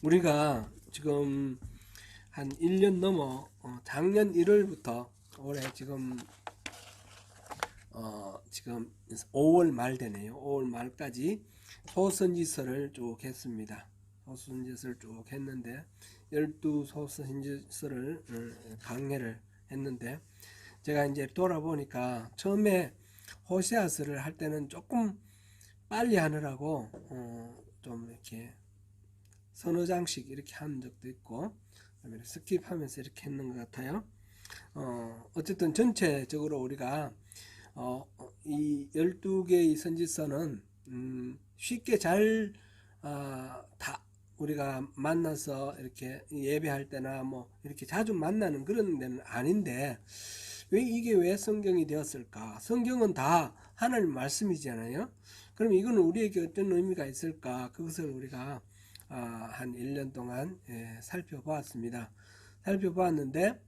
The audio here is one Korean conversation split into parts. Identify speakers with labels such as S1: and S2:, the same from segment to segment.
S1: 우리가 지금 한 1년 넘어 작년 1월부터 올해 지금 5월 말 되네요. 5월 말까지 소선지서를 쭉 했습니다. 소선지서를 쭉 했는데 12소선지서를 강해를 했는데 제가 이제 돌아보니까 처음에 호세아서를 할 때는 조금 빨리 하느라고 좀 이렇게 서너 장씩 이렇게 한 적도 있고 스킵하면서 이렇게 했는 것 같아요. 어쨌든 전체적으로 우리가 이 12개의 선지서는 쉽게 잘 다 우리가 만나서 이렇게 예배할 때나 뭐 이렇게 자주 만나는 그런 데는 아닌데 왜 성경이 되었을까? 성경은 다 하나님 말씀이잖아요. 그럼 이건 우리에게 어떤 의미가 있을까? 그것을 우리가 한 1년 동안 살펴보았습니다. 살펴보았는데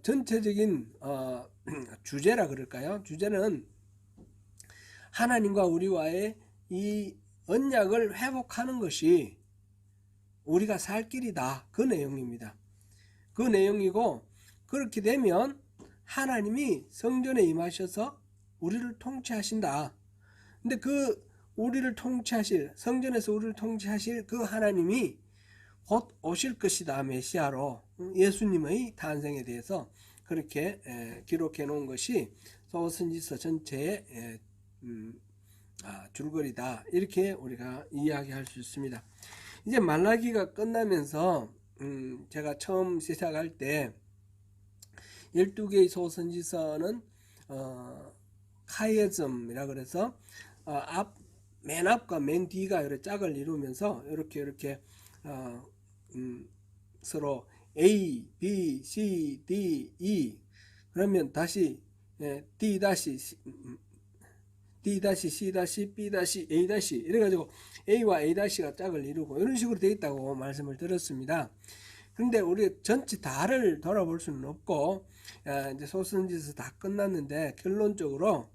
S1: 전체적인 주제라 그럴까요? 주제는 하나님과 우리와의 이 언약을 회복하는 것이 우리가 살 길이다. 그 내용입니다. 그 내용이고 그렇게 되면 하나님이 성전에 임하셔서 우리를 통치하신다. 근데 그 우리를 통치하실, 성전에서 우리를 통치하실 그 하나님이 곧 오실 것이다. 메시아로 예수님의 탄생에 대해서 그렇게 기록해 놓은 것이 소선지서 전체의 줄거리다. 이렇게 우리가 이야기할 수 있습니다. 이제 말라기가 끝나면서 제가 처음 시작할 때 12개의 소선지서는 카이에즘이라 그래서 맨 앞과 맨 뒤가 이렇게 짝을 이루면서 이렇게 서로 A, B, C, D, E 그러면 다시 D 다시 D 다시 C 다시 B 다시 A 다시 이래가지고 A와 A 다시가 짝을 이루고 이런 식으로 되어 있다고 말씀을 드렸습니다. 그런데 우리 전체 다를 돌아볼 수는 없고 이제 소선지서 다 끝났는데 결론적으로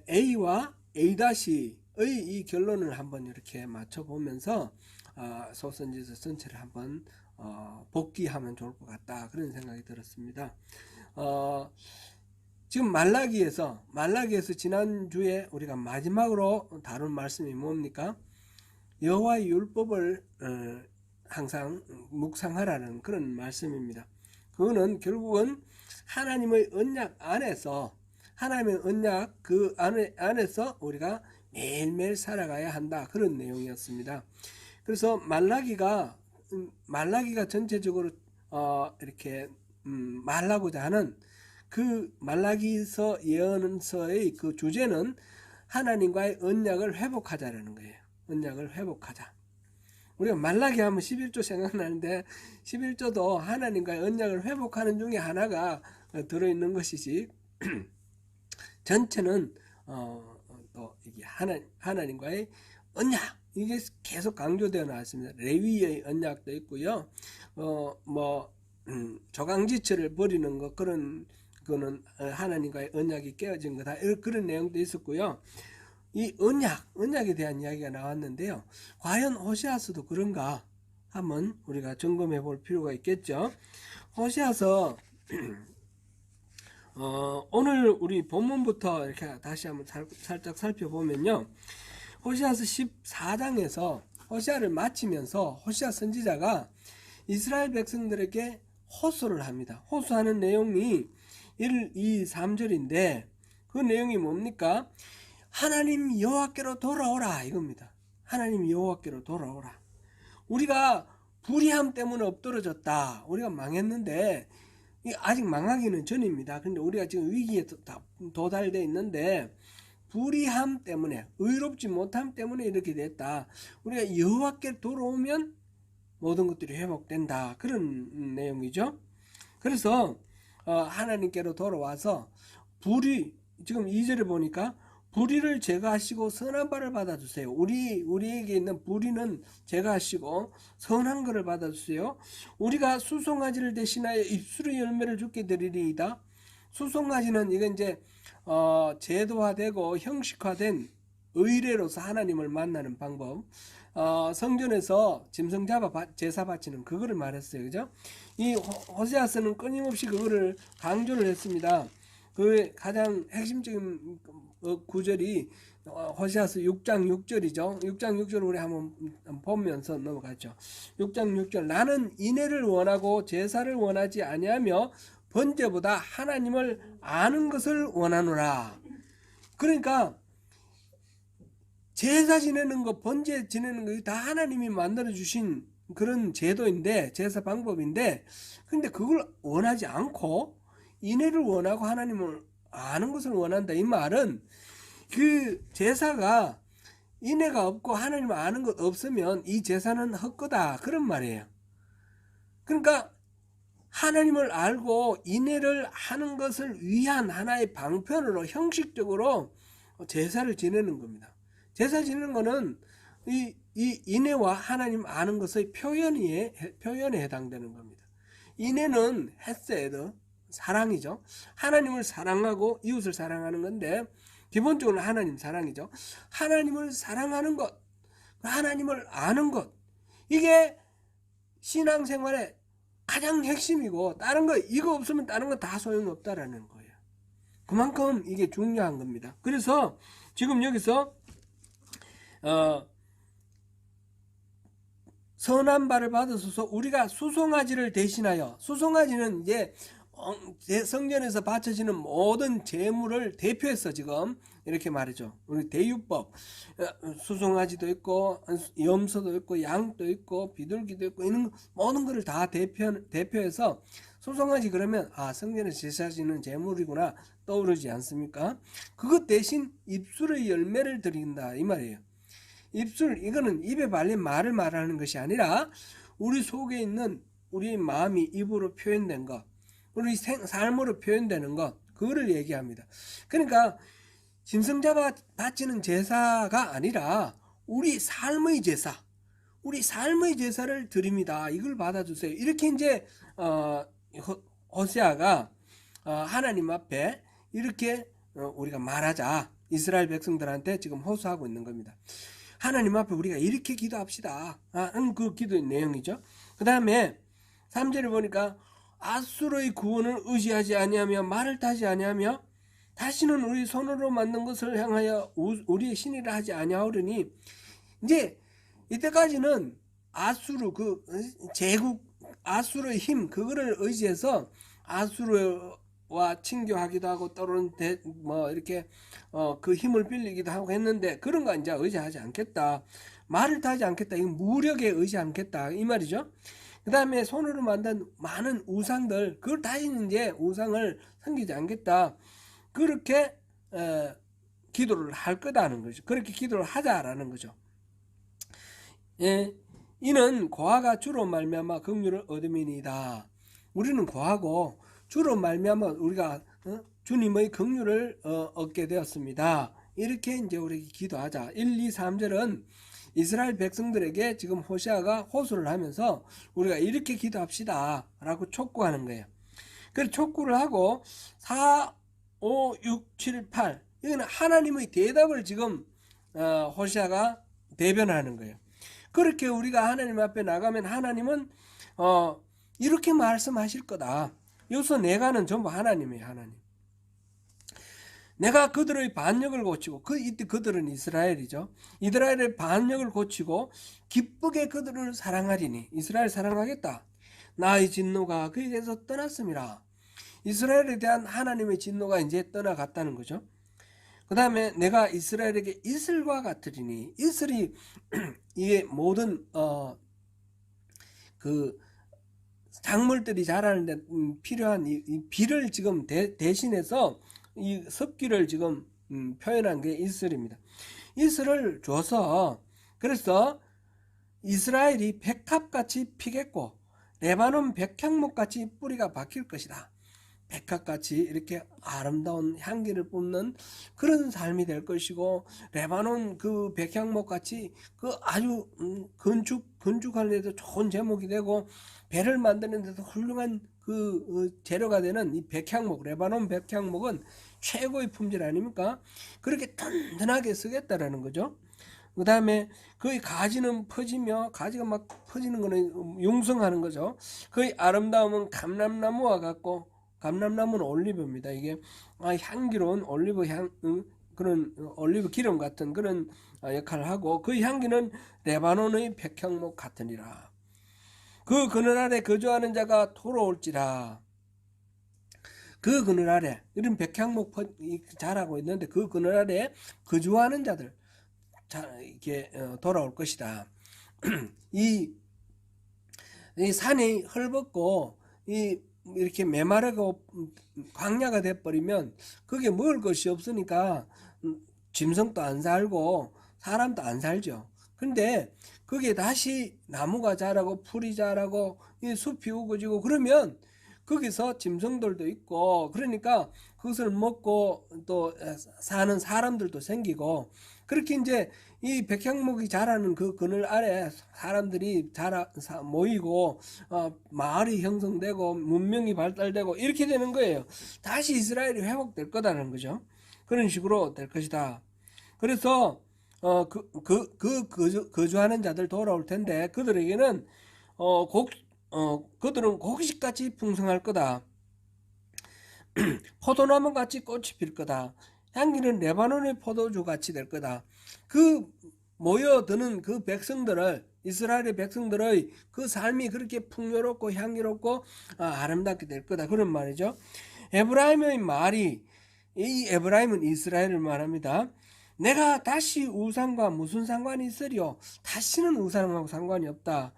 S1: A와 A 다시의 이 결론을 한번 이렇게 맞춰보면서 소선지서 전체를 한번 복귀하면 좋을 것 같다 그런 생각이 들었습니다. 지금 말라기에서 지난주에 우리가 마지막으로 다룬 말씀이 뭡니까? 여호와의 율법을 항상 묵상하라는 그런 말씀입니다. 그거는 결국은 하나님의 언약 안에서 하나님의 언약 그 안에서 우리가 매일매일 살아가야 한다 그런 내용이었습니다. 그래서 말라기가 전체적으로 이렇게 말하고자 하는 그 말라기서 예언서의 그 주제는 하나님과의 언약을 회복하자라는 거예요. 언약을 회복하자. 우리가 말라기 하면 11조 생각나는데 11조도 하나님과의 언약을 회복하는 중에 하나가 들어있는 것이지 전체는 또 이게 하나님과의 언약 이게 계속 강조되어 나왔습니다. 레위의 언약도 있고요. 조강지처를 버리는 것 그거는 하나님과의 언약이 깨어진 거다. 그런 내용도 있었고요. 이 언약에 대한 이야기가 나왔는데요. 과연 호세아서도 그런가? 한번 우리가 점검해 볼 필요가 있겠죠. 호세아서 오늘 우리 본문부터 이렇게 다시 한번 살짝 살펴보면요. 호세아서 14장에서 호세아를 마치면서 호세아 선지자가 이스라엘 백성들에게 호소를 합니다. 호소하는 내용이 1, 2, 3절인데 그 내용이 뭡니까? 하나님 여호와께로 돌아오라 이겁니다. 하나님 여호와께로 돌아오라. 우리가 불의함 때문에 엎드러졌다. 우리가 망했는데 아직 망하기는 전입니다. 근데 우리가 지금 위기에 도달되어 있는데 불의함 때문에 의롭지 못함 때문에 이렇게 됐다. 우리가 여호와께 돌아오면 모든 것들이 회복된다. 그런 내용이죠. 그래서 하나님께로 돌아와서 지금 2절에 보니까 불의를 제거하시고 선한 바를 받아주세요. 우리에게 있는 불의는 제거하시고 선한 것을 받아주세요. 우리가 수송아지를 대신하여 입술의 열매를 주게 되리이다. 수송아지는 이건 이제 제도화되고 형식화된 의례로서 하나님을 만나는 방법. 성전에서 짐승 잡아 제사 바치는 그거를 말했어요. 그죠? 이 호세아서는 끊임없이 그거를 강조를 했습니다. 그 가장 핵심적인 구절이 호세아서 6장 6절이죠. 6장 6절 우리 한번 보면서 넘어가죠. 6장 6절 나는 인애를 원하고 제사를 원하지 아니하며 번제보다 하나님을 아는 것을 원하노라. 그러니까 제사 지내는 거, 번제 지내는 거 다 하나님이 만들어 주신 그런 제도인데, 제사 방법인데, 근데 그걸 원하지 않고 인애를 원하고 하나님을 아는 것을 원한다. 이 말은 그 제사가 인애가 없고 하나님을 아는 것 없으면 이 제사는 헛거다, 그런 말이에요. 그러니까 하나님을 알고 인애를 하는 것을 위한 하나의 방편으로 형식적으로 제사를 지내는 겁니다. 제사 지내는 거는 이 인애와 하나님 아는 것의 표현에 해당되는 겁니다. 인애는 헤세드, 사랑이죠. 하나님을 사랑하고 이웃을 사랑하는 건데 기본적으로 하나님 사랑이죠. 하나님을 사랑하는 것, 하나님을 아는 것, 이게 신앙생활의 가장 핵심이고 다른 거 이거 없으면 다른 거 다 소용없다라는 거예요. 그만큼 이게 중요한 겁니다. 그래서 지금 여기서 선한 바를 받으소서 우리가 수송아지를 대신하여, 수송아지는 이제 성전에서 바쳐지는 모든 제물을 대표해서 지금 이렇게 말이죠. 우리 대유법, 수송아지도 있고 염소도 있고 양도 있고 비둘기도 있고 이런 모든 것을 다 대표해서 수송아지 그러면 성전에서 제사지는 제물이구나 떠오르지 않습니까? 그것 대신 입술의 열매를 드린다 이 말이에요. 입술, 이거는 입에 발린 말을 말하는 것이 아니라 우리 속에 있는 우리 마음이 입으로 표현된 것, 우리 삶으로 표현되는 것, 그거를 얘기합니다. 그러니까 짐승 바치는 제사가 아니라 우리 삶의 제사, 우리 삶의 제사를 드립니다. 이걸 받아주세요. 이렇게 이제 호세아가 하나님 앞에 이렇게 우리가 말하자, 이스라엘 백성들한테 지금 호소하고 있는 겁니다. 하나님 앞에 우리가 이렇게 기도합시다 하는 그 기도의 내용이죠. 그 다음에 3절을 보니까 아수르의 구원을 의지하지 아니하며 말을 타지 아니하며 다시는 우리 손으로 만든 것을 향하여 우리의 신이라 하지 아니하오르니, 이제 이때까지는 아수르 그 제국 아수르의 힘 그거를 의지해서 아수르와 친교하기도 하고 때로는 이렇게 그 힘을 빌리기도 하고 했는데 그런 거 이제 의지하지 않겠다. 말을 타지 않겠다. 이건 무력에 의지 않겠다 이 말이죠. 그 다음에 손으로 만든 많은 우상들, 그걸 다시는 이제 우상을 섬기지 않겠다. 그렇게 기도를 할 거다는 거죠. 그렇게 기도를 하자라는 거죠. 예, 이는 고아가 주로 말미암아 긍휼을 얻음이니이다. 우리는 고아고 주로 말미암아 우리가 주님의 긍휼을 얻게 되었습니다. 이렇게 이제 우리 기도하자. 1, 2, 3절은 이스라엘 백성들에게 지금 호세아가 호소를 하면서 우리가 이렇게 기도합시다 라고 촉구하는 거예요. 그래서 촉구를 하고 4, 5, 6, 7, 8 이거는 하나님의 대답을 지금 호세아가 대변하는 거예요. 그렇게 우리가 하나님 앞에 나가면 하나님은 이렇게 말씀하실 거다. 여기서 내가는 전부 하나님이에요. 하나님. 내가 그들의 반역을 고치고 이때 그들은 이스라엘이죠. 이스라엘의 반역을 고치고 기쁘게 그들을 사랑하리니, 이스라엘 사랑하겠다. 나의 진노가 그에게서 떠났음이라. 이스라엘에 대한 하나님의 진노가 이제 떠나갔다는 거죠. 그 다음에 내가 이스라엘에게 이슬과 같으리니, 이슬이 이게 모든 그 작물들이 자라는데 필요한 이 비를 지금 대신해서 이 섭기를 지금 표현한 게 이슬입니다. 이슬을 줘서 그래서 이스라엘이 백합같이 피겠고 레바논 백향목같이 뿌리가 박힐 것이다. 백합같이 이렇게 아름다운 향기를 뿜는 그런 삶이 될 것이고, 레바논 그 백향목같이 그 아주 건축하는 데도 좋은 제목이 되고 배를 만드는 데도 훌륭한 그 재료가 되는 이 백향목, 레바논 백향목은 최고의 품질 아닙니까? 그렇게 든든하게 쓰겠다라는 거죠. 그 다음에 거의 가지는 퍼지며, 가지가 막 퍼지는 거는 융성하는 거죠. 거의 아름다움은 감람나무와 같고, 감람나무는 올리브입니다. 이게 향기로운 올리브 향, 그런 올리브 기름 같은 그런 역할을 하고, 그 향기는 레바논의 백향목 같으니라. 그 그늘 아래 거주하는 자가 돌아올지라. 그 그늘 아래, 이런 백향목 자라고 있는데 그 그늘 아래 거주하는 자들 이렇게 돌아올 것이다. 이 산이 헐벗고 이렇게 메마르고 광야가 돼버리면 거기에 먹을 것이 없으니까 짐승도 안 살고 사람도 안 살죠. 근데 거기에 다시 나무가 자라고 풀이 자라고 이 숲이 우거지고 그러면 거기서 짐승들도 있고, 그러니까 그것을 먹고 또 사는 사람들도 생기고, 그렇게 이제 이 백향목이 자라는 그 그늘 아래 사람들이 모이고 마을이 형성되고 문명이 발달되고 이렇게 되는 거예요. 다시 이스라엘이 회복될 거다라는 거죠. 그런 식으로 될 것이다. 그래서 거주하는 자들 돌아올 텐데 그들에게는 그들은 곡식같이 풍성할 거다. 포도나무같이 꽃이 필 거다. 향기는 레바논의 포도주같이 될 거다. 그 모여드는 그 백성들을, 이스라엘의 백성들의 그 삶이 그렇게 풍요롭고 향기롭고 아름답게 될 거다. 그런 말이죠. 에브라임의 말이, 이 에브라임은 이스라엘을 말합니다. 내가 다시 우상과 무슨 상관이 있으리요? 다시는 우상하고 상관이 없다.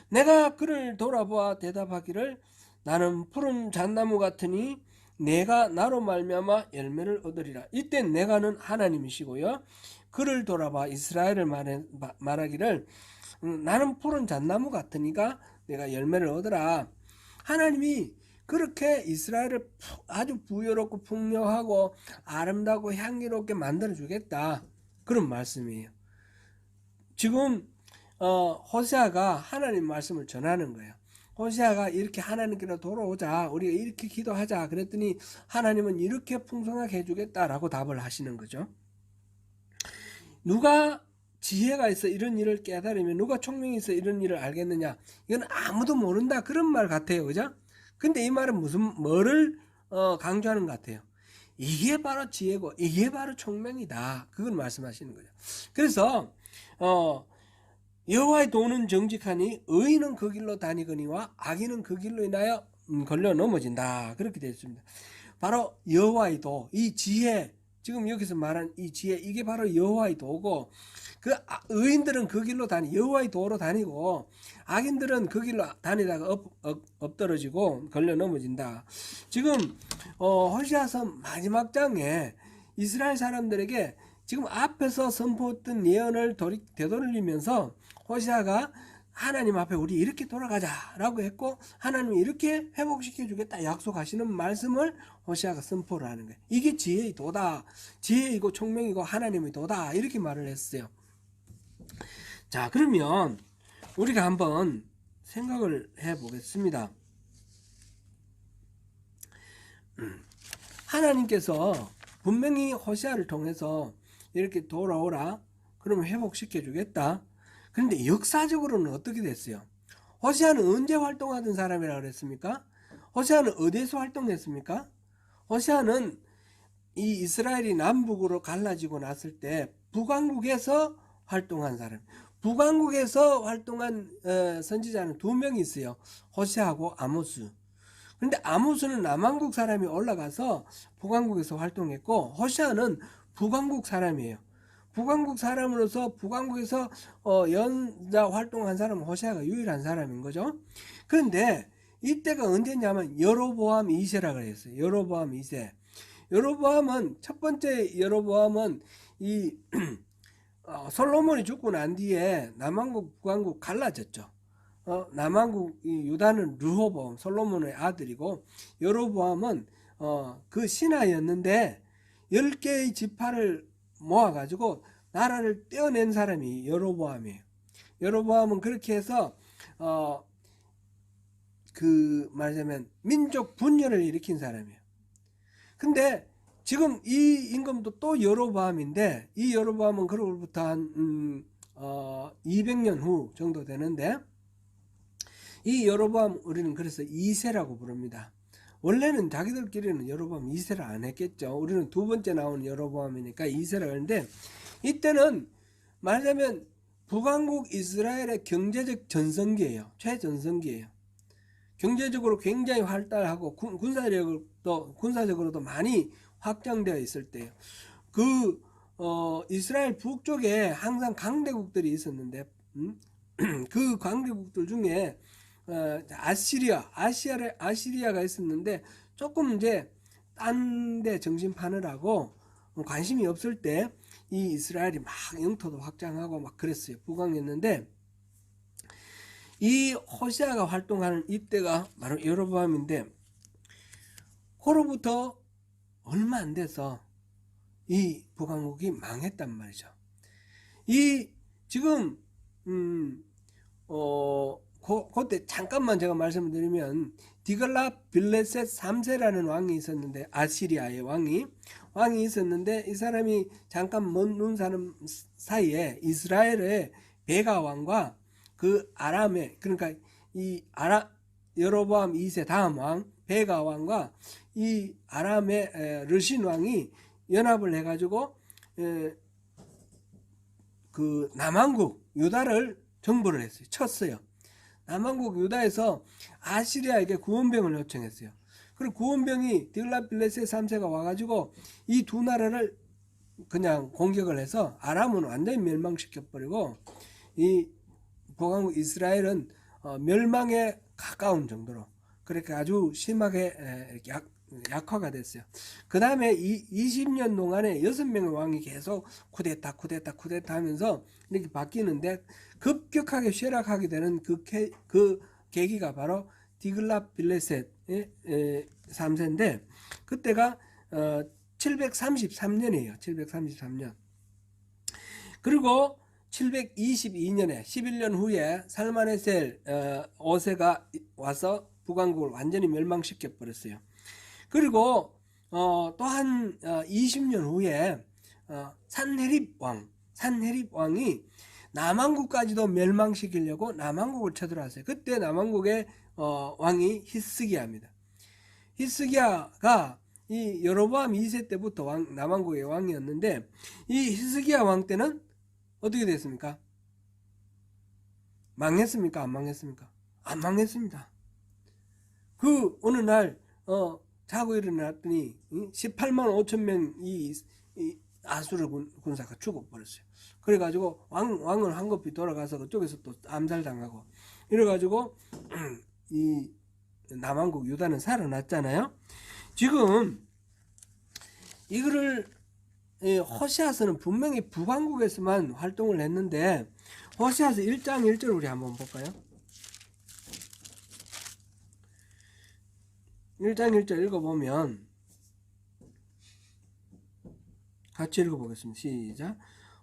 S1: 내가 그를 돌아보아 대답하기를 나는 푸른 잣나무 같으니 내가 나로 말미암아 열매를 얻으리라. 이땐 내가는 하나님이시고요. 그를 돌아봐 이스라엘을 말하기를 나는 푸른 잣나무 같으니까 내가 열매를 얻으라. 하나님이 그렇게 이스라엘을 아주 부유롭고 풍요하고 아름다고 향기롭게 만들어 주겠다. 그런 말씀이에요. 지금 호세아가 하나님 말씀을 전하는 거예요. 호세아가 이렇게 하나님께로 돌아오자, 우리가 이렇게 기도하자 그랬더니 하나님은 이렇게 풍성하게 해주겠다라고 답을 하시는 거죠. 누가 지혜가 있어 이런 일을 깨달으면, 누가 총명이 있어 이런 일을 알겠느냐? 이건 아무도 모른다 그런 말 같아요. 그죠? 근데 이 말은 뭐를 강조하는 것 같아요? 이게 바로 지혜고 이게 바로 총명이다. 그걸 말씀하시는 거죠. 그래서 여호와의 도는 정직하니 의인은 그 길로 다니거니와 악인은 그 길로 인하여 걸려 넘어진다. 그렇게 되어 있습니다. 바로 여호와의 도, 이 지혜, 지금 여기서 말한 이 지혜, 이게 바로 여호와의 도고, 그 의인들은 그 길로 여호와의 도로 다니고 악인들은 그 길로 다니다가 엎떨어지고 걸려 넘어진다. 지금 호세아서 마지막 장에 이스라엘 사람들에게 지금 앞에서 선포했던 예언을 되돌리면서 호세아가 하나님 앞에 우리 이렇게 돌아가자라고 했고 하나님이 이렇게 회복시켜 주겠다 약속하시는 말씀을 호세아가 선포를 하는 거예요. 이게 지혜의 도다. 지혜이고 총명이고 하나님의 도다. 이렇게 말을 했어요. 자, 그러면 우리가 한번 생각을 해 보겠습니다. 하나님께서 분명히 호세아를 통해서 이렇게 돌아오라, 그러면 회복시켜 주겠다. 그런데 역사적으로는 어떻게 됐어요? 호세아는 언제 활동하던 사람이라고 그랬습니까? 호세아는 어디에서 활동했습니까? 호세아는 이 이스라엘이 남북으로 갈라지고 났을 때 북왕국에서 활동한 사람. 북왕국에서 활동한 선지자는 두 명이 있어요. 호세아하고 아모스. 그런데 아모스는 남왕국 사람이 올라가서 북왕국에서 활동했고 호세아는 북왕국 사람이에요. 북왕국 사람으로서 북왕국에서 연자 활동한 사람은 호세아가 유일한 사람인 거죠. 그런데 이때가 언제냐면 여로보암 2세라고 했어요. 여로보암 2세. 여로보암은 첫 번째 여로보암은 이 솔로몬이 죽고 난 뒤에 남왕국 북왕국 갈라졌죠. 남왕국 유다는 르호보암 솔로몬의 아들이고 여로보암은 그 신하였는데 10개의 지파를 모아가지고 나라를 떼어낸 사람이 여로보암이에요. 여로보암은 그렇게 해서 말하자면 민족 분열을 일으킨 사람이에요. 근데 지금 이 임금도 또 여로보암인데, 이 여로보암은 그로부터 한 200년 후 정도 되는데, 이 여로보암 우리는 그래서 2세라고 부릅니다. 원래는 자기들끼리는 여로보암 2세를 안 했겠죠. 우리는 두 번째 나온 여로보암이니까 2세라고 하는데, 이때는 말하자면 북왕국 이스라엘의 경제적 전성기예요. 최전성기예요. 경제적으로 굉장히 활달하고 군사적으로도 많이 확장되어 있을 때예요. 이스라엘 북쪽에 항상 강대국들이 있었는데, 그 강대국들 중에 아시리아가 있었는데, 조금 이제 딴 데 정신 파느라고 관심이 없을 때 이 이스라엘이 막 영토도 확장하고 막 그랬어요. 북왕했는데, 이 호세아가 활동하는 이때가 바로 여로보암인데, 그로부터 얼마 안 돼서 이 북왕국이 망했단 말이죠. 이 지금 그때 잠깐만 제가 말씀을 드리면, 디글랏빌레셋 3세라는 왕이 있었는데, 아시리아의 왕이 있었는데, 이 사람이 잠깐 먼 눈 사는 사이에 이스라엘의 베가 왕과 그 아람의, 그러니까 이 여로보암 2세 다음 왕 베가 왕과 이 아람의 르신 왕이 연합을 해가지고 그 남왕국 유다를 정벌을 했어요. 쳤어요. 남왕국 유다에서 아시리아에게 구원병을 요청했어요. 그리고 구원병이 디글랏빌레셋 3세가 와가지고 이 두 나라를 그냥 공격을 해서 아람은 완전히 멸망시켜버리고, 이 북왕국 이스라엘은 멸망에 가까운 정도로 그렇게 아주 심하게 약화가 됐어요. 그 다음에 20년 동안에 6명의 왕이 계속 쿠데타 하면서 이렇게 바뀌는데, 급격하게 쇠락하게 되는 그 계기가 바로 디글랏빌레셋 3세인데, 그때가 733년이에요. 733년. 그리고 722년에 11년 후에 살마네셀 5세가 와서 북왕국을 완전히 멸망시켜 버렸어요. 그리고 또 한 20년 후에 산헤립 왕이 남왕국까지도 멸망시키려고 남왕국을 쳐들어왔어요. 그때 남왕국의 왕이 히스기야입니다. 히스기야가 이 여로보암 2세 때부터 남왕국의 왕이었는데, 이 히스기야 왕 때는 어떻게 됐습니까? 망했습니까? 안 망했습니까? 안 망했습니다. 그 어느 날 자고 일어났더니 18만 5천 명이 아수르 군사가 죽어버렸어요. 그래가지고 왕은 황급히 돌아가서 그쪽에서 또 암살당하고 이래가지고 이 남왕국 유다는 살아났잖아요. 지금 이거를 호세아서는 분명히 북왕국에서만 활동을 했는데, 호세아서 1장 1절 우리 한번 볼까요? 1장 1절 읽어보면, 같이 읽어보겠습니다. 시작.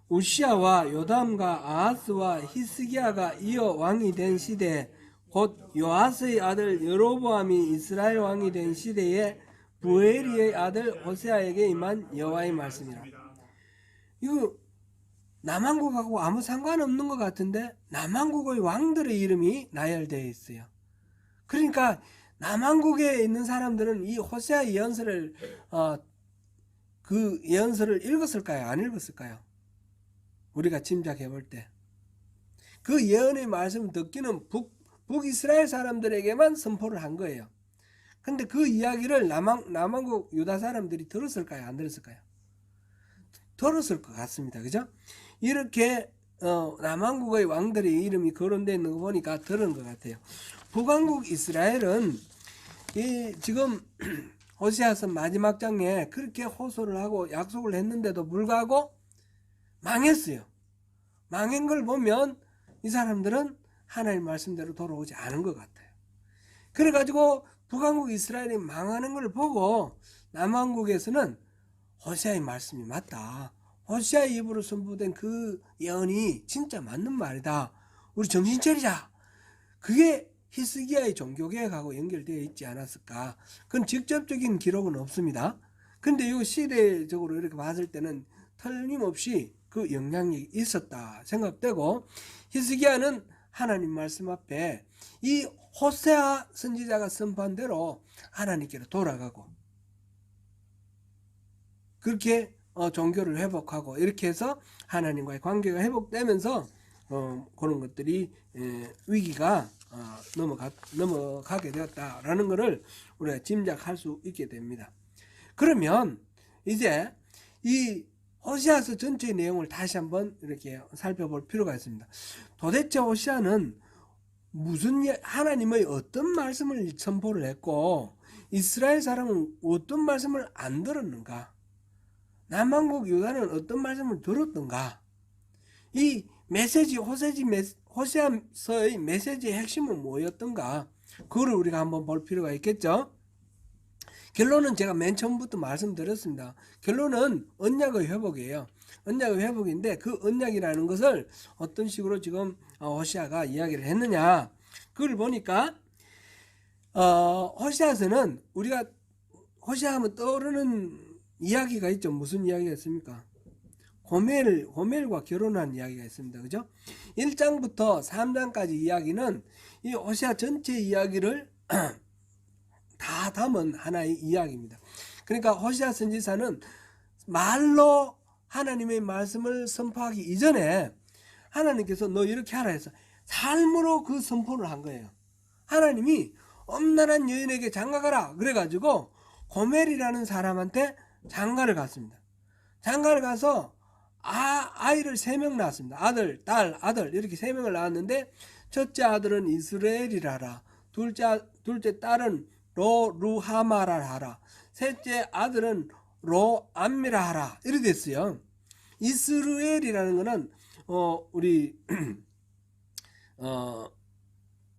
S1: 우시아와 요담과 아하스와 히스기야가 이어 왕이 된 시대, 곧 요아스의 아들 여로보암이 이스라엘 왕이 된 시대에 부엘리의 아들 호세아에게 임한 여호와의 말씀이라. 이거 남왕국하고 아무 상관없는 것 같은데, 남왕국의 왕들의 이름이 나열되어 있어요. 그러니까 남왕국에 있는 사람들은 이 호세아 예언서를 그 예언서를 읽었을까요? 안 읽었을까요? 우리가 짐작해 볼 때 그 예언의 말씀을 듣기는 북이스라엘 사람들에게만 선포를 한 거예요. 근데 그 이야기를 남왕국 유다 사람들이 들었을까요? 안 들었을까요? 들었을 것 같습니다. 그죠? 이렇게 남왕국의 왕들의 이름이 거론되어 있는 거 보니까 들은 것 같아요. 북왕국 이스라엘은 지금 호세아서 마지막 장에 그렇게 호소를 하고 약속을 했는데도 불구하고 망했어요. 망한 걸 보면 이 사람들은 하나님 말씀대로 돌아오지 않은 것 같아요. 그래가지고 북왕국 이스라엘이 망하는 걸 보고 남왕국에서는 호세아의 말씀이 맞다, 호세아의 입으로 선포된 그 예언이 진짜 맞는 말이다, 우리 정신 차리자. 그게 히스기야의 종교개혁하고 연결되어 있지 않았을까. 그건 직접적인 기록은 없습니다. 근데 이 시대적으로 이렇게 봤을 때는 틀림없이 그 영향이 있었다 생각되고, 히스기야는 하나님 말씀 앞에 이 호세아 선지자가 선포한 대로 하나님께로 돌아가고, 그렇게 종교를 회복하고, 이렇게 해서 하나님과의 관계가 회복되면서 그런 것들이 위기가 넘어가게 되었다라는 것을 우리가 짐작할 수 있게 됩니다. 그러면 이제 이 호시아서 전체의 내용을 다시 한번 이렇게 살펴볼 필요가 있습니다. 도대체 호시아는 하나님의 어떤 말씀을 선포를 했고, 이스라엘 사람은 어떤 말씀을 안 들었는가? 남왕국 유다는 어떤 말씀을 들었던가? 이 메시지, 호세아서의 메시지의 핵심은 뭐였던가? 그거를 우리가 한번 볼 필요가 있겠죠? 결론은 제가 맨 처음부터 말씀드렸습니다. 결론은 언약의 회복이에요. 언약의 회복인데, 그 언약이라는 것을 어떤 식으로 지금 호시아가 이야기를 했느냐, 그걸 보니까 호시아서는 우리가 호시아하면 떠오르는 이야기가 있죠. 무슨 이야기가 있습니까? 고멜과 결혼한 이야기가 있습니다. 그죠? 1장부터 3장까지 이야기는 이 호시아 전체 이야기를 다 담은 하나의 이야기입니다. 그러니까 호시아 선지자는 말로 하나님의 말씀을 선포하기 이전에 하나님께서 너 이렇게 하라 해서 삶으로 그 선포를 한 거예요. 하나님이 엄란한 여인에게 장가가라 그래가지고 고멜이라는 사람한테 장가를 갔습니다. 장가를 가서 아이를 3명 낳았습니다. 아들, 딸, 아들 이렇게 3명을 낳았는데, 첫째 아들은 이스라엘이라, 둘째 딸은 로루하마라 하라, 셋째 아들은 로암미라 하라, 이렇게 됐어요. 이스라엘이라는 거는 우리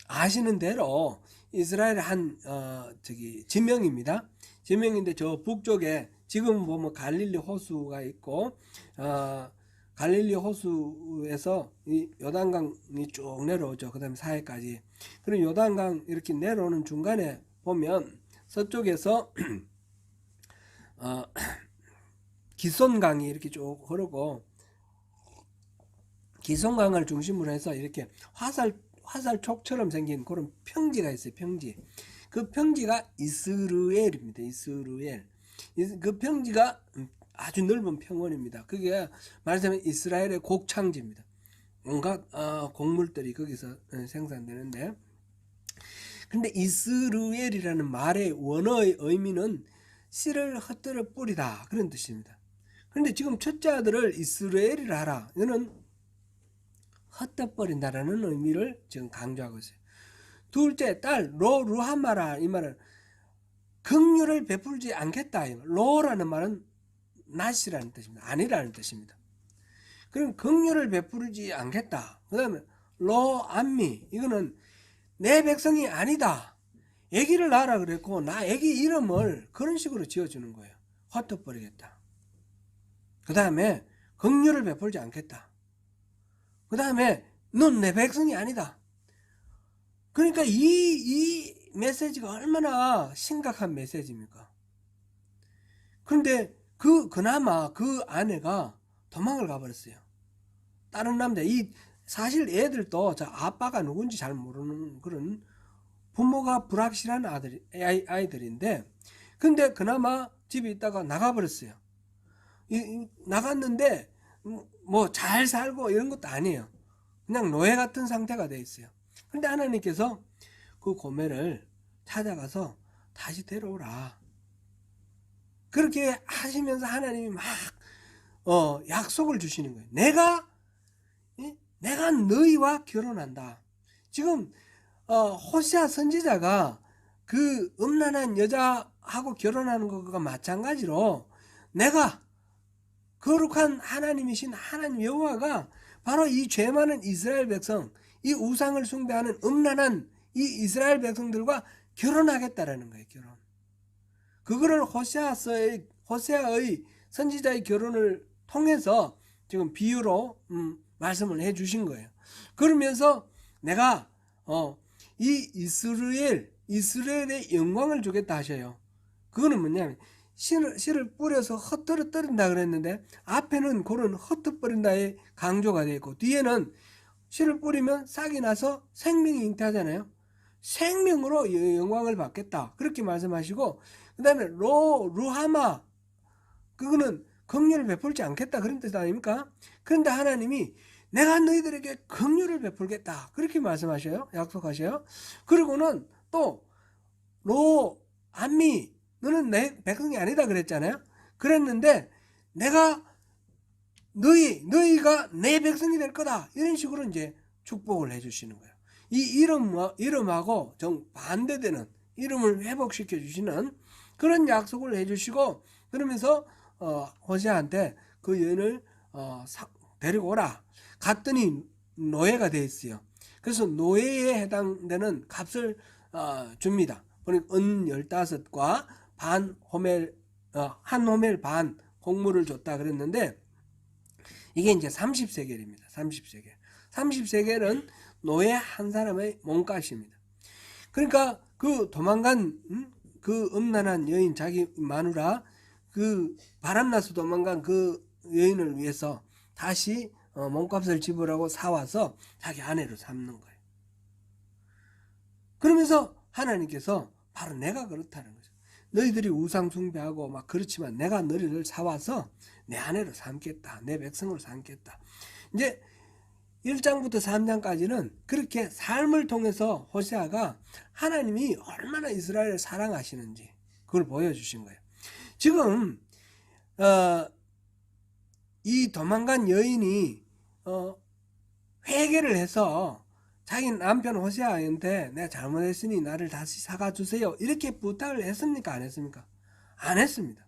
S1: 아시는 대로 이스라엘의 한 지명입니다. 지명인데, 저 북쪽에 지금 보면 갈릴리 호수가 있고, 갈릴리 호수에서 이 요단강이 쭉 내려오죠. 그 다음에 사해까지. 그리고 요단강 이렇게 내려오는 중간에 보면 서쪽에서 기손강이 이렇게 쭉 흐르고, 기손강을 중심으로 해서 이렇게 화살촉처럼 생긴 그런 평지가 있어요. 평지. 그 평지가 이스라엘입니다. 이스라엘. 그 평지가 아주 넓은 평원입니다. 그게 말하자면 이스라엘의 곡창지입니다. 온갖 곡물들이 거기서 생산되는데, 근데 이스라엘이라는 말의 원어의 의미는 씨를 흩뜨려 뿌리다, 그런 뜻입니다. 그런데 지금 첫째 아들을 이스라엘이라 하라, 이거는 흩어버린다라는 의미를 지금 강조하고 있어요. 둘째 딸 로루하마라, 이 말은 긍휼을 베풀지 않겠다. 로라는 말은 낫이라는 뜻입니다. 아니라는 뜻입니다. 그럼 긍휼을 베풀지 않겠다. 그 다음에 로암미, 이거는 내 백성이 아니다. 애기를 낳으라 그랬고 나 애기 이름을 그런 식으로 지어주는 거예요. 헛떡버리겠다. 그 다음에 긍휼을 베풀지 않겠다. 그 다음에 넌 내 백성이 아니다. 그러니까 이 메시지가 얼마나 심각한 메시지입니까? 그런데 그나마 그 아내가 도망을 가버렸어요. 다른 남자, 사실 애들도 아빠가 누군지 잘 모르는 그런 부모가 불확실한 아이들인데, 근데 그나마 집에 있다가 나가버렸어요. 나갔는데 뭐 잘 살고 이런 것도 아니에요. 그냥 노예 같은 상태가 돼 있어요. 근데 하나님께서 그 고멜을 찾아가서 다시 데려오라, 그렇게 하시면서 하나님이 막 약속을 주시는 거예요. 내가 너희와 결혼한다. 지금 호시아 선지자가 그 음란한 여자하고 결혼하는 것과 마찬가지로, 내가 거룩한 하나님이신 하나님 여호와가 바로 이 죄 많은 이스라엘 백성, 이 우상을 숭배하는 음란한 이 이스라엘 백성들과 결혼하겠다라는 거예요. 결혼. 그거를 호세아의 선지자의 결혼을 통해서 지금 비유로 말씀을 해 주신 거예요. 그러면서 내가 이 이스라엘의 영광을 주겠다 하셔요. 그거는 뭐냐면 씨를 뿌려서 흩어뜨린다 그랬는데 앞에는 그런 흩어버린다에 강조가 되어 있고 뒤에는 씨를 뿌리면 싹이 나서 생명이 잉태하잖아요. 생명으로 영광을 받겠다 그렇게 말씀하시고 그 다음에 루하마 그거는 긍휼을 베풀지 않겠다 그런 뜻 아닙니까? 그런데 하나님이 내가 너희들에게 긍휼을 베풀겠다 그렇게 말씀하셔요. 약속하셔요. 그리고는 또 암미 너는 내 백성이 아니다 그랬잖아요. 그랬는데 내가 너희가 내 백성이 될 거다 이런 식으로 이제 축복을 해주시는 거예요. 이 이름하고 정 반대되는 이름을 회복시켜 주시는 그런 약속을 해주시고 그러면서 호세아한테 그 여인을 데리고 오라. 갔더니 노예가 되어 있어요. 그래서 노예에 해당되는 값을 줍니다. 그러니까 은 15과 반 호멜 한 호멜 반 곡물을 줬다 그랬는데 이게 이제 30세겔입니다. 30세겔. 30세겔은 노예 한 사람의 몸값입니다. 그러니까 그 도망간 그 음란한 여인 자기 마누라 그 바람나서 도망간 그 여인을 위해서 다시 몸값을 지불하고 사와서 자기 아내로 삼는 거예요. 그러면서 하나님께서 바로 내가 그렇다는 거죠. 너희들이 우상 숭배하고 막 그렇지만 내가 너희를 사와서 내 아내로 삼겠다. 내 백성으로 삼겠다. 이제 1장부터 3장까지는 그렇게 삶을 통해서 호세아가 하나님이 얼마나 이스라엘을 사랑하시는지 그걸 보여주신 거예요. 지금 이 도망간 여인이 회개를 해서 자기 남편 호세아한테 내가 잘못했으니 나를 다시 사가주세요 이렇게 부탁을 했습니까? 안 했습니까? 안 했습니다.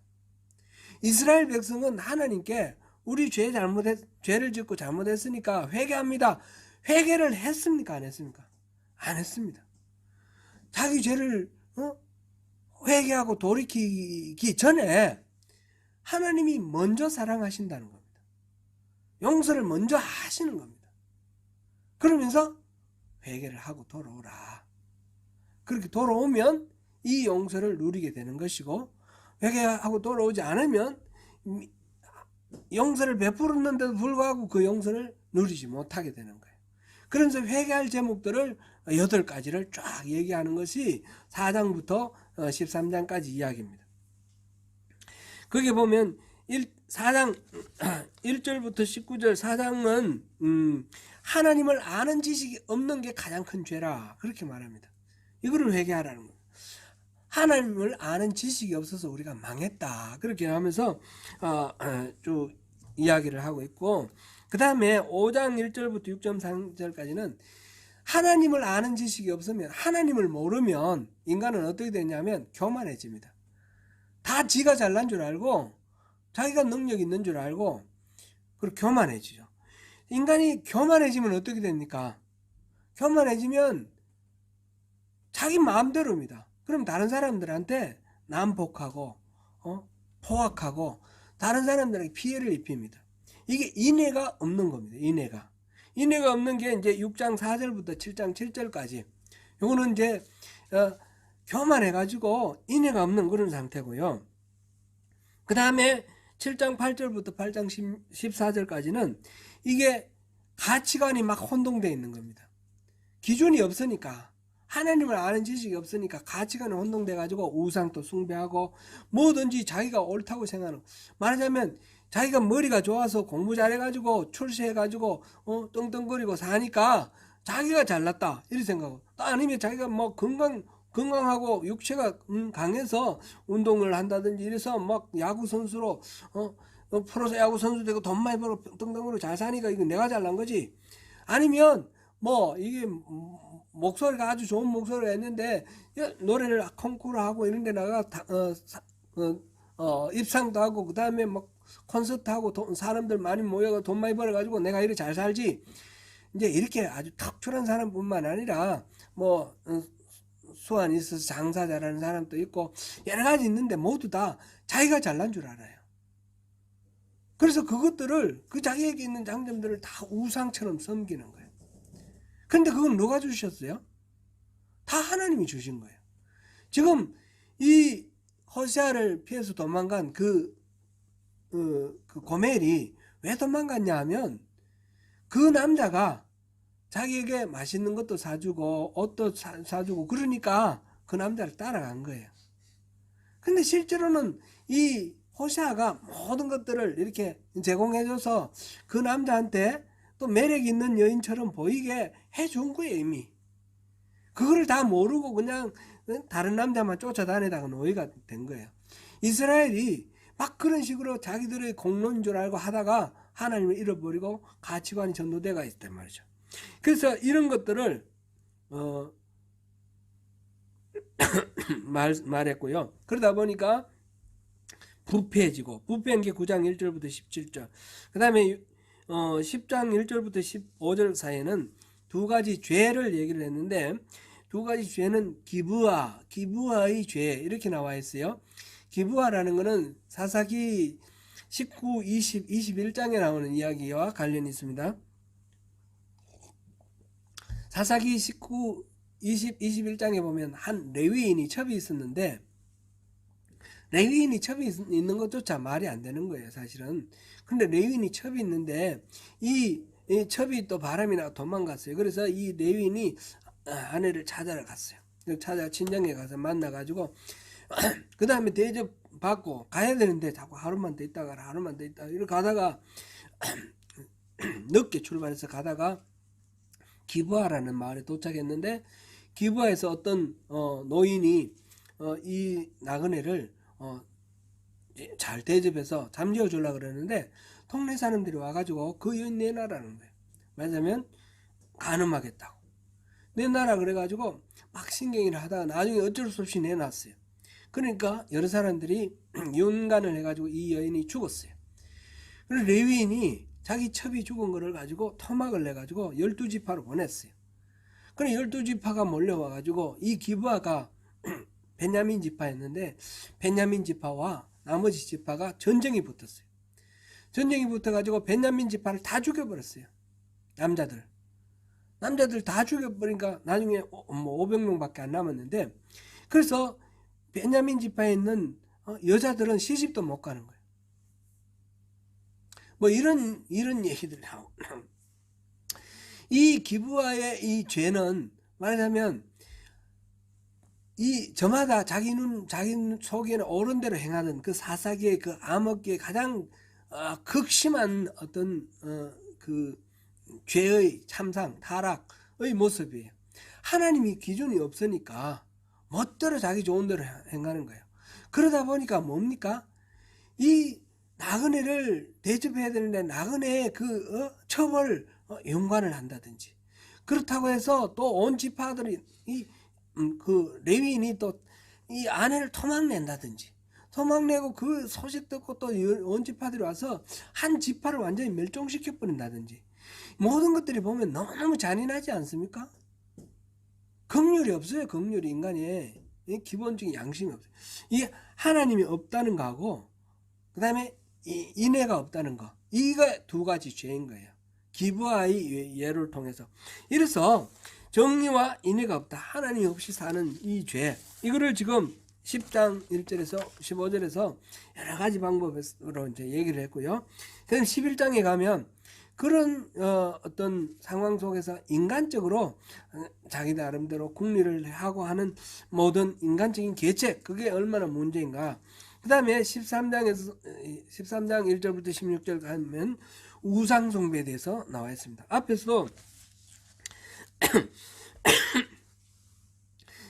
S1: 이스라엘 백성은 하나님께 우리 죄를 짓고 잘못했으니까 회개합니다. 회개를 했습니까? 안 했습니까? 안 했습니다. 자기 죄를 회개하고 돌이키기 전에 하나님이 먼저 사랑하신다는 겁니다. 용서를 먼저 하시는 겁니다. 그러면서 회개를 하고 돌아오라. 그렇게 돌아오면 이 용서를 누리게 되는 것이고 회개하고 돌아오지 않으면 용서를 베풀었는데도 불구하고 그 용서를 누리지 못하게 되는 거예요. 그러면서 회개할 제목들을 8가지를 쫙 얘기하는 것이 4장부터 13장까지 이야기입니다. 거기 보면 4장 1절부터 19절 4장은 하나님을 아는 지식이 없는 게 가장 큰 죄라 그렇게 말합니다. 이거를 회개하라는 거예요. 하나님을 아는 지식이 없어서 우리가 망했다 그렇게 하면서 쭉 이야기를 하고 있고 그 다음에 5장 1절부터 6.3절까지는 하나님을 아는 지식이 없으면 하나님을 모르면 인간은 어떻게 되냐면 교만해집니다. 다 지가 잘난 줄 알고 자기가 능력 있는 줄 알고 그리고 교만해지죠. 인간이 교만해지면 어떻게 됩니까? 교만해지면 자기 마음대로입니다. 그럼 다른 사람들한테 난폭하고 포악하고 다른 사람들에게 피해를 입힙니다. 이게 인애가 없는 겁니다. 인애가 없는 게 이제 6장 4절부터 7장 7절까지 요거는 이제 교만해가지고 인애가 없는 그런 상태고요. 그 다음에 7장 8절부터 8장 14절까지는 이게 가치관이 막 혼동되어 있는 겁니다. 기준이 없으니까 하나님을 아는 지식이 없으니까 가치관이 혼동돼가지고 우상도 숭배하고 뭐든지 자기가 옳다고 생각하는 말하자면 자기가 머리가 좋아서 공부 잘해가지고 출세해가지고 떵떵거리고 사니까 자기가 잘났다 이렇게 생각하고 아니면 자기가 뭐 건강하고 육체가 강해서 운동을 한다든지 이래서 막 야구 선수로 프로 야구 선수 되고 돈 많이 벌고 떵떵거리고 잘 사니까 이거 내가 잘난 거지. 아니면 뭐 이게 목소리가 아주 좋은 목소리가 있는데 노래를 콩쿠르 하고 이런 데 나가 입상도 하고 그 다음에 막 콘서트 하고 사람들 많이 모여서 돈 많이 벌어가지고 내가 이렇게 잘 살지. 이제 이렇게 아주 특출한 사람뿐만 아니라 뭐 수완이 있어서 장사 잘하는 사람도 있고 여러 가지 있는데 모두 다 자기가 잘난 줄 알아요. 그래서 그것들을 그 자기에게 있는 장점들을 다 우상처럼 섬기는 거예요. 그런데 그건 누가 주셨어요? 다 하나님이 주신 거예요. 지금 이 호세아를 피해서 도망간 그 고멜이 왜 도망갔냐 하면 그 남자가 자기에게 맛있는 것도 사주고 옷도 사주고 그러니까 그 남자를 따라간 거예요. 근데 실제로는 이 호세아가 모든 것들을 이렇게 제공해줘서 그 남자한테 또 매력 있는 여인처럼 보이게 해준 거예요, 이미. 그거를 다 모르고 그냥 다른 남자만 쫓아다니다가 노예가 된 거예요. 이스라엘이 막 그런 식으로 자기들의 공로인 줄 알고 하다가 하나님을 잃어버리고 가치관이 전도돼가 있단 말이죠. 그래서 이런 것들을 말했고요. 그러다 보니까 부패해지고, 부패한 게 9장 1절부터 17절. 그 다음에 10장 1절부터 15절 사이에는 두 가지 죄를 얘기를 했는데, 두 가지 죄는 기브아의 죄 이렇게 나와 있어요. 기브아라는 것은 사사기 19, 20, 21장에 나오는 이야기와 관련이 있습니다. 사사기 19, 20, 21장에 보면 한 레위인이 첩이 있었는데, 레위인이 첩이 있는 것조차 말이 안 되는 거예요, 사실은. 근데 레위인이 첩이 있는데 이 첩이 또 바람이 나고 도망갔어요. 그래서 이 레위인이 아내를 찾아러 갔어요. 찾아 친정에 가서 만나가지고 그 다음에 대접 받고 가야 되는데 자꾸 하루만 더 있다가 하루만 더 있다가 이렇게 가다가 늦게 출발해서 가다가 기브아라는 마을에 도착했는데, 기브아에서 어떤 노인이 이 나그네를 잘 대접해서 잠재워 주려고 그러는데 동네 사람들이 와가지고 그 여인 내놔라는 거예요. 말하자면 간음하겠다고 내놔라 그래가지고 막 신경을 하다가 나중에 어쩔 수 없이 내놨어요. 그러니까 여러 사람들이 윤간을 해가지고 이 여인이 죽었어요. 그래서 레위인이 자기 첩이 죽은 거를 가지고 토막을 내가지고 12지파로 보냈어요. 그래 12지파가 몰려와가지고 이 기브아가 베냐민 지파였는데 베냐민 지파와 나머지 지파가 전쟁이 붙었어요. 전쟁이 붙어가지고 베냐민 지파를 다 죽여버렸어요. 남자들 다 죽여버리니까 나중에 500명밖에 안 남았는데, 그래서 베냐민 지파에 있는 여자들은 시집도 못 가는 거예요. 뭐 이런 얘기들 나오고 이 기브아의 이 죄는 말하자면 이 저마다 자기 속에는 옳은 대로 행하는 그 사사기의 그 암흑기의 가장 극심한 어떤 그 죄의 참상 타락의 모습이에요. 하나님이 기준이 없으니까 멋대로 자기 좋은 대로 행하는 거예요. 그러다 보니까 뭡니까? 이 나그네를 대접해야 되는데 나그네의 그 첩을 연관을 한다든지, 그렇다고 해서 또 온 지파들이 그 레위인이 또 이 아내를 토막낸다든지, 토막내고 그 소식 듣고 또 온 지파들이 와서 한 지파를 완전히 멸종시켜 버린다든지, 모든 것들이 보면 너무너무 잔인하지 않습니까? 긍휼이 없어요. 긍휼이 인간의 기본적인 양심이 없어요. 이 하나님이 없다는 거하고 그 다음에 인애가 없다는 거, 이거 두 가지 죄인 거예요. 기브아의 예를 통해서. 이래서 정의와 인애가 없다, 하나님 없이 사는 이 죄, 이거를 지금 10장 1절에서 15절에서 여러 가지 방법으로 이제 얘기를 했고요. 그럼 11장에 가면 그런 어떤 상황 속에서 인간적으로 자기 나름대로 궁리를 하고 하는 모든 인간적인 계책, 그게 얼마나 문제인가. 그 다음에 13장 1절부터 16절 가면 우상숭배에 대해서 나와 있습니다. 앞에서도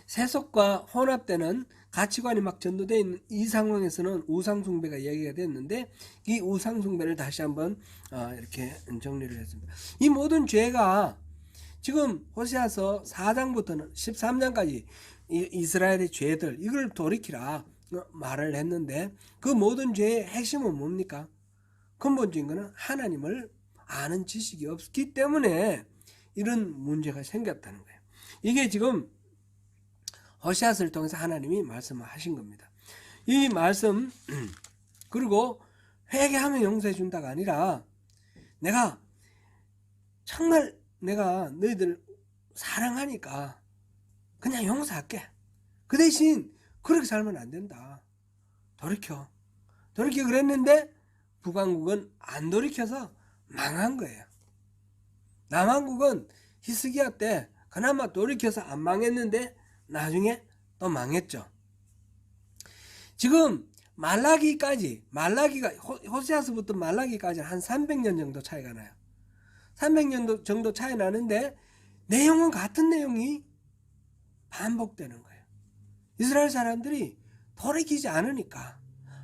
S1: 세속과 혼합되는 가치관이 막 전도되어 있는 이 상황에서는 우상숭배가 얘기가 됐는데, 이 우상숭배를 다시 한번 이렇게 정리를 했습니다. 이 모든 죄가 지금 호세아서 4장부터는 13장까지 이스라엘의 죄들, 이걸 돌이키라 말을 했는데, 그 모든 죄의 핵심은 뭡니까? 근본적인 것은 하나님을 아는 지식이 없기 때문에 이런 문제가 생겼다는 거예요. 이게 지금 호세아서를 통해서 하나님이 말씀을 하신 겁니다. 이 말씀, 그리고 회개하면 용서해 준다가 아니라 내가 정말 내가 너희들 사랑하니까 그냥 용서할게. 그 대신 그렇게 살면 안 된다. 돌이켜 그랬는데 북왕국은 안 돌이켜서 망한 거예요. 남왕국은 히스기야 때 그나마 돌이켜서 안 망했는데 나중에 또 망했죠. 지금 호세아서부터 말라기까지 한 300년 정도 차이가 나요. 300년 정도 차이 나는데 내용은 같은 내용이 반복되는 거예요. 이스라엘 사람들이 돌이키지 않으니까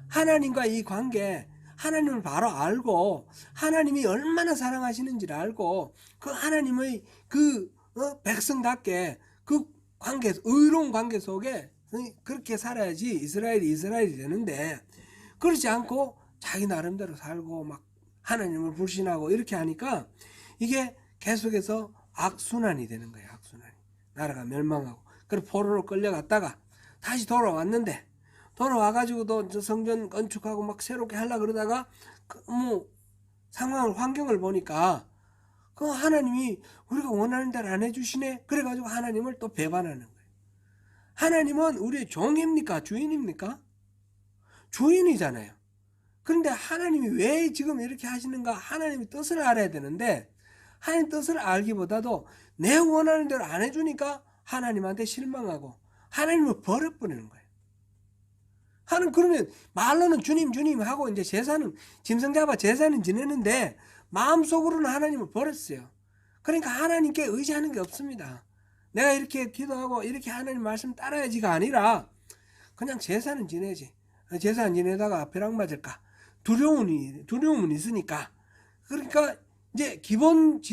S1: 하나님과 이 관계, 하나님을 바로 알고 하나님이 얼마나 사랑하시는지를 알고 그 하나님의 그 백성답게 그 관계, 의로운 관계 속에 그렇게 살아야지 이스라엘이 되는데, 그렇지 않고 자기 나름대로 살고 막 하나님을 불신하고 이렇게 하니까 이게 계속해서 악순환이 되는 거예요. 악순환이. 나라가 멸망하고. 그리고 포로로 끌려갔다가 다시 돌아왔는데, 돌아와가지고도 저 성전 건축하고 막 새롭게 하려고 그러다가 상황을, 환경을 보니까 그 하나님이 우리가 원하는 대로 안 해주시네. 그래가지고 하나님을 또 배반하는 거예요. 하나님은 우리의 종입니까? 주인입니까? 주인이잖아요. 그런데 하나님이 왜 지금 이렇게 하시는가? 하나님의 뜻을 알아야 되는데, 하나님 뜻을 알기보다도 내 원하는 대로 안 해주니까 하나님한테 실망하고 하나님을 버려버리는 거예요. 하는, 그러면 말로는 주님 하고 이제 제사는 짐승 잡아 제사는 지내는데 마음속으로는 하나님을 버렸어요. 그러니까 하나님께 의지하는 게 없습니다. 내가 이렇게 기도하고 이렇게 하나님 말씀 따라야지가 아니라 그냥 제사는 지내지. 제사 안 지내다가 벼락 맞을까 두려움은 있으니까. 그러니까 이제 기본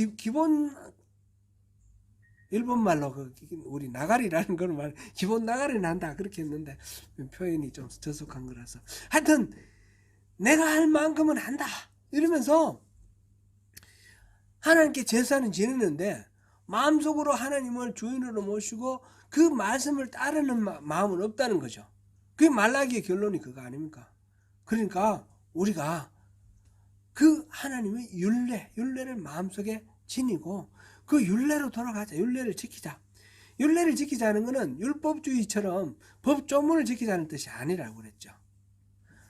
S1: 일본 말로 우리 나가리라는 걸 말, 기본 나가리 난다 그렇게 했는데 표현이 좀 저속한 거라서, 하여튼 내가 할 만큼은 한다 이러면서 하나님께 제사는 지내는데 마음속으로 하나님을 주인으로 모시고 그 말씀을 따르는 마음은 없다는 거죠. 그게 말라기의 결론이 그거 아닙니까? 그러니까 우리가 그 하나님의 율례를 마음속에 지니고 그 율례로 돌아가자. 율례를 지키자. 율례를 지키자는 것은 율법주의처럼 법조문을 지키자는 뜻이 아니라고 그랬죠.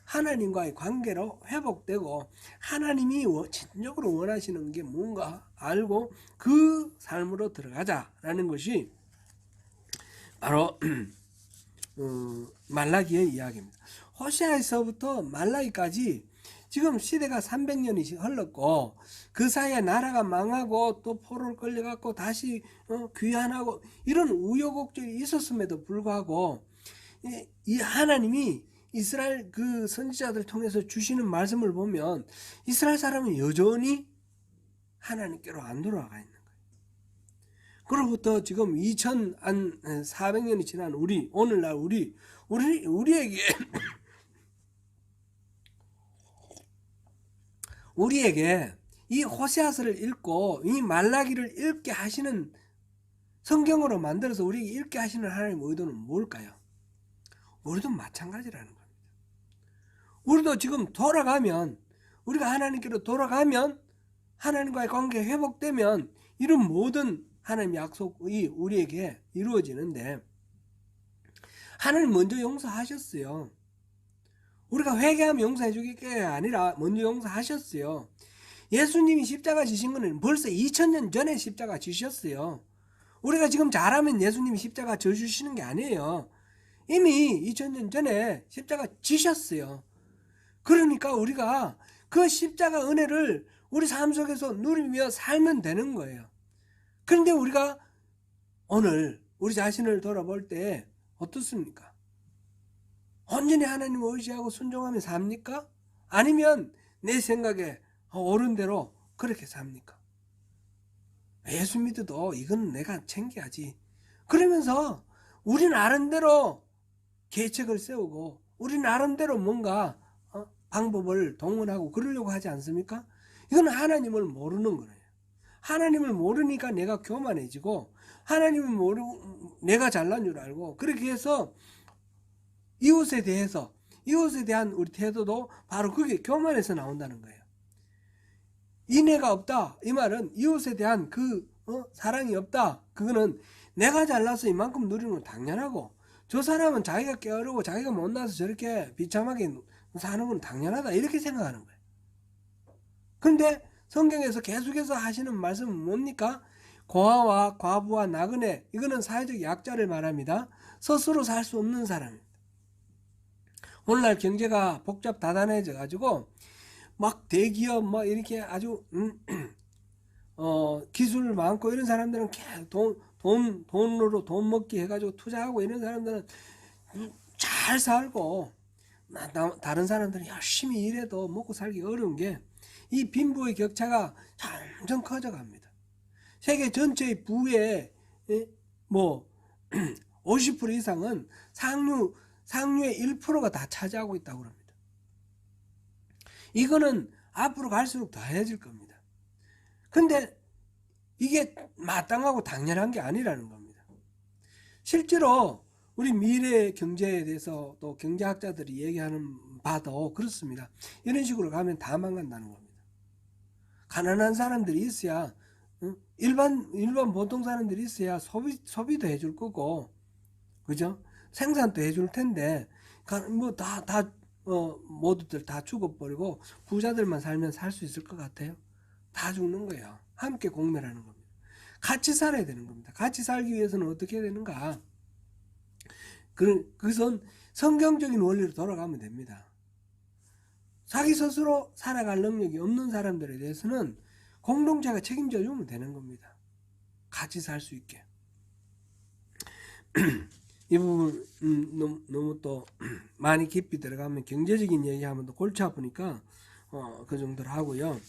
S1: 하나님과의 관계로 회복되고 하나님이 진정으로 원하시는 게 뭔가 알고 그 삶으로 들어가자라는 것이 바로 말라기의 이야기입니다. 호세아에서부터 말라기까지 지금 시대가 300년이 흘렀고 그 사이에 나라가 망하고 또 포로를 끌려갔고 다시 귀환하고 이런 우여곡절이 있었음에도 불구하고 이 하나님이 이스라엘 그 선지자들 통해서 주시는 말씀을 보면 이스라엘 사람은 여전히 하나님께로 안 돌아가 있는 거예요. 그로부터 지금 2400년이 지난 오늘날 우리에게 이 호세아서를 읽고 이 말라기를 읽게 하시는, 성경으로 만들어서 우리에게 읽게 하시는 하나님의 의도는 뭘까요? 우리도 마찬가지라는 겁니다. 우리도 지금 우리가 하나님께로 돌아가면, 하나님과의 관계가 회복되면 이런 모든 하나님의 약속이 우리에게 이루어지는데, 하나님 먼저 용서하셨어요. 우리가 회개하면 용서해 주길 게 아니라 먼저 용서하셨어요. 예수님이 십자가 지신 거는 벌써 2000년 전에 십자가 지셨어요. 우리가 지금 잘하면 예수님이 십자가 져주시는 게 아니에요. 이미 2000년 전에 십자가 지셨어요. 그러니까 우리가 그 십자가 은혜를 우리 삶 속에서 누리며 살면 되는 거예요. 그런데 우리가 오늘 우리 자신을 돌아볼 때 어떻습니까? 온전히 하나님을 의지하고 순종하며 삽니까? 아니면 내 생각에 옳은 대로 그렇게 삽니까? 예수 믿어도 이건 내가 챙겨야지. 그러면서 우리 나름대로 계책을 세우고 우리 나름대로 뭔가 방법을 동원하고 그러려고 하지 않습니까? 이건 하나님을 모르는 거예요. 하나님을 모르니까 내가 교만해지고 하나님을 모르고 내가 잘난 줄 알고 그렇게 해서 이웃에 대한 우리 태도도 바로 그게 교만에서 나온다는 거예요. 인애가 없다 이 말은 이웃에 대한 그 사랑이 없다, 그거는 내가 잘나서 이만큼 누리는 건 당연하고 저 사람은 자기가 게으르고 자기가 못나서 저렇게 비참하게 사는 건 당연하다 이렇게 생각하는 거예요. 그런데 성경에서 계속해서 하시는 말씀은 뭡니까? 고아와 과부와 나그네, 이거는 사회적 약자를 말합니다. 스스로 살 수 없는 사람입니다. 오늘날 경제가 복잡 다단해져 가지고 막 대기업 뭐 이렇게 아주 기술 많고 이런 사람들은 돈으로 돈 먹기 해가지고 투자하고 이런 사람들은 잘 살고, 다른 사람들은 열심히 일해도 먹고 살기 어려운 게 이 빈부의 격차가 점점 커져갑니다. 세계 전체의 부의 뭐 50% 이상은 상류의 1%가 다 차지하고 있다고 합니다. 이거는 앞으로 갈수록 더해질 겁니다. 근데 이게 마땅하고 당연한 게 아니라는 겁니다. 실제로 우리 미래 경제에 대해서 또 경제학자들이 얘기하는 바도 그렇습니다. 이런 식으로 가면 다 망간다는 겁니다. 가난한 사람들이 있어야, 일반 보통 사람들이 있어야 소비도 해줄 거고, 그죠? 생산도 해줄 텐데, 모두들 다 죽어버리고 부자들만 살면 살 수 있을 것 같아요? 다 죽는 거예요. 함께 공멸하는 겁니다. 같이 살아야 되는 겁니다. 같이 살기 위해서는 어떻게 해야 되는가? 그것은 성경적인 원리로 돌아가면 됩니다. 자기 스스로 살아갈 능력이 없는 사람들에 대해서는 공동체가 책임져 주면 되는 겁니다. 같이 살 수 있게. 이 부분 너무 또 많이 깊이 들어가면 경제적인 얘기하면 또 골치 아프니까 그 정도로 하고요.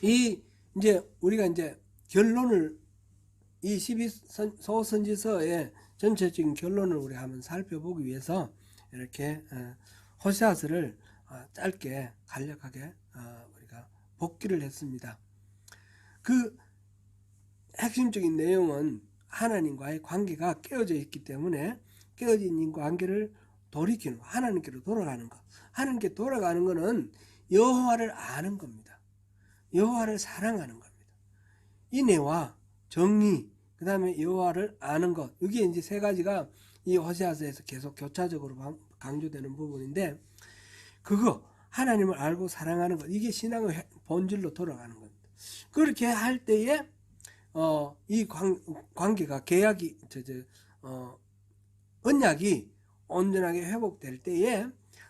S1: 이제 우리가 이제 결론을, 이 12소선지서의 전체적인 결론을 우리가 한번 살펴보기 위해서 이렇게 호세아서를 짧게 간략하게 우리가 복기를 했습니다. 그 핵심적인 내용은 하나님과의 관계가 깨어져 있기 때문에 깨어진 관계를 돌이키는, 하나님께로 돌아가는 것. 하나님께 돌아가는 것은 여호와를 아는 겁니다. 여호와를 사랑하는 겁니다. 인애와 정의, 그 다음에 여호와를 아는 것, 이게 이제 세 가지가 이 호세아서에서 계속 교차적으로 강조되는 부분인데, 그거 하나님을 알고 사랑하는 것, 이게 신앙의 본질로 돌아가는 겁니다. 그렇게 할 때에 이 관계가, 계약이, 언약이 온전하게 회복될 때에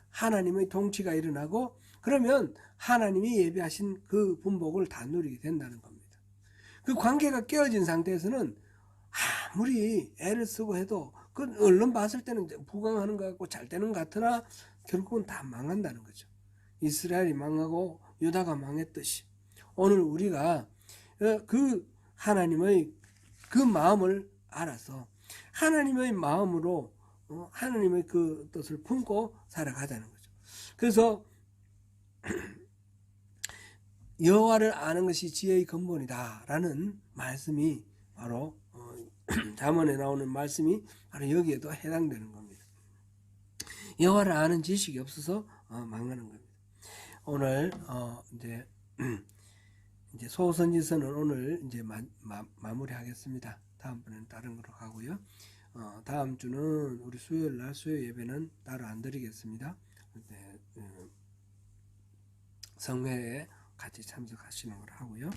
S1: 하나님의 통치가 일어나고, 그러면 하나님이 예비하신 그 분복을 다 누리게 된다는 겁니다. 그 관계가 깨어진 상태에서는 아무리 애를 쓰고 해도 그 얼른 봤을 때는 부강하는 것 같고 잘 되는 것 같으나 결국은 다 망한다는 거죠. 이스라엘이 망하고 유다가 망했듯이 오늘 우리가 그 하나님의 그 마음을 알아서 하나님의 마음으로 하나님의 그 뜻을 품고 살아가자는 거죠. 그래서 여호와를 아는 것이 지혜의 근본이다라는 말씀이 바로 잠언에 나오는 말씀이 바로 여기에도 해당되는 겁니다. 여호와를 아는 지식이 없어서 망하는 겁니다. 오늘 이제 소선지서는 오늘 이제 마무리하겠습니다. 다음번에는 다른 거로 가고요. 다음 주는 우리 수요일 날 수요 예배는 따로 안 드리겠습니다. 성회에 같이 참석하시는 걸 하고요.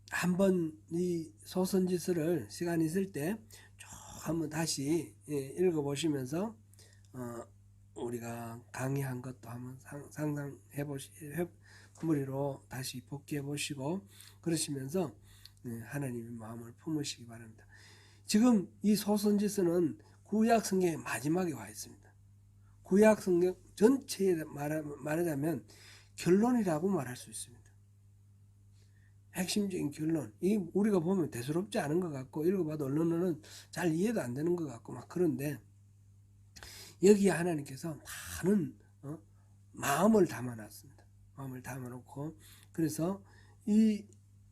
S1: 한번 이 소선지서를 시간 있을 때 쭉 한번 다시 읽어보시면서 우리가 강의한 것도 한번 상상해 머리로 다시 복귀해 보시고 그러시면서 하나님의 마음을 품으시기 바랍니다. 지금 이 소선지서는 구약 성경의 마지막에 와 있습니다. 구약 성경 전체에 말하자면 결론이라고 말할 수 있습니다. 핵심적인 결론. 이 우리가 보면 대수롭지 않은 것 같고 읽어봐도 언론은 잘 이해도 안 되는 것 같고 막 그런데 여기에 하나님께서 많은 마음을 담아놨습니다. 마음을 담아놓고 그래서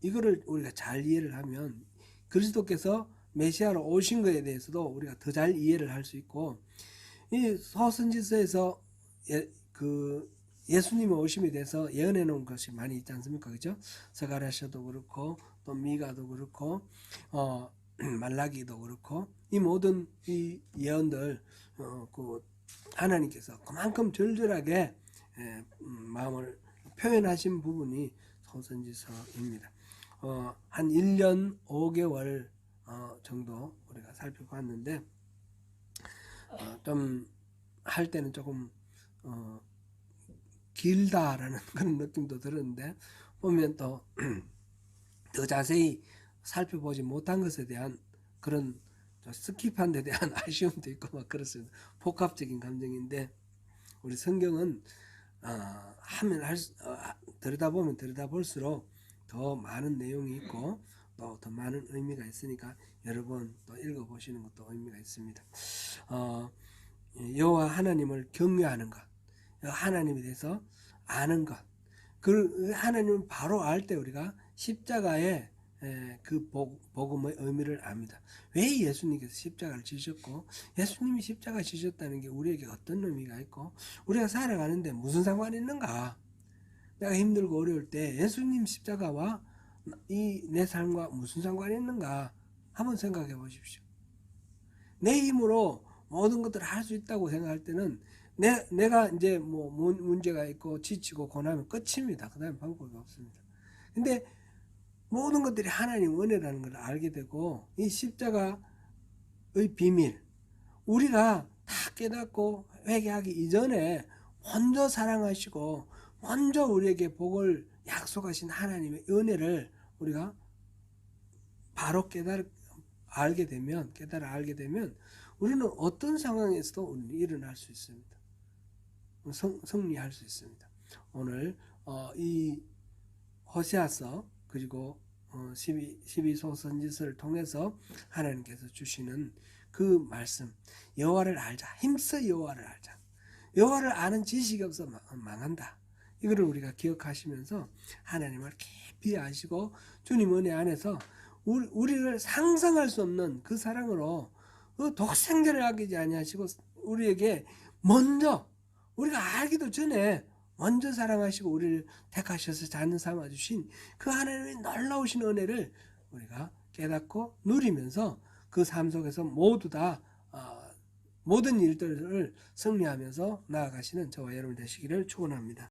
S1: 이거를 우리가 잘 이해를 하면 그리스도께서 메시아로 오신 것에 대해서도 우리가 더 잘 이해를 할 수 있고 이 소선지서에서 예수님의 오심에 대해서 예언해 놓은 것이 많이 있지 않습니까? 그죠? 스가랴서도 그렇고 또 미가도 그렇고 말라기도 그렇고 이 모든 이 예언들 그 하나님께서 그만큼 절절하게 마음을 표현하신 부분이 소선지서입니다. 한 1년 5개월 정도 우리가 살펴봤는데 좀 할 때는 조금 길다라는 그런 느낌도 들었는데 보면 또 더 자세히 살펴보지 못한 것에 대한 그런 스킵한 데 대한 아쉬움도 있고 막 그렇습니다. 복합적인 감정인데 우리 성경은 들여다보면 들여다볼수록 더 많은 내용이 있고 또 더 많은 의미가 있으니까 여러 번 또 읽어보시는 것도 의미가 있습니다. 여호와 하나님을 경외하는 것, 하나님에 대해서 아는 것, 그 하나님을 바로 알 때 우리가 십자가의 그 복음의 의미를 압니다. 왜 예수님께서 십자가를 지셨고 예수님이 십자가 지셨다는 게 우리에게 어떤 의미가 있고 우리가 살아가는데 무슨 상관이 있는가? 내가 힘들고 어려울 때 예수님 십자가와 이 내 삶과 무슨 상관이 있는가? 한번 생각해 보십시오. 내 힘으로 모든 것들을 할 수 있다고 생각할 때는 내가 이제 뭐 문제가 있고 지치고 고나면 끝입니다. 그 다음에 방법이 없습니다. 근데 모든 것들이 하나님 은혜라는 걸 알게 되고 이 십자가의 비밀 우리가 다 깨닫고 회개하기 이전에 먼저 사랑하시고 먼저 우리에게 복을 약속하신 하나님의 은혜를 우리가 바로 깨달아 알게 되면 우리는 어떤 상황에서도 일어날 수 있습니다. 승리할 수 있습니다. 오늘 이 호세아서 그리고 12소 선지서를 통해서 하나님께서 주시는 그 말씀 여호와를 알자. 힘써 여호와를 알자. 여호와를 아는 지식이 없어 망한다. 이거를 우리가 기억하시면서 하나님을 깊이 아시고 주님 은혜 안에서 우리를 상상할 수 없는 그 사랑으로 그 독생자를 아끼지 아니하시고 우리에게 먼저 우리가 알기도 전에 먼저 사랑하시고 우리를 택하셔서 자녀 삼아주신 그 하나님의 놀라우신 은혜를 우리가 깨닫고 누리면서 그 삶 속에서 모두 다 모든 일들을 승리하면서 나아가시는 저와 여러분 되시기를 축원합니다.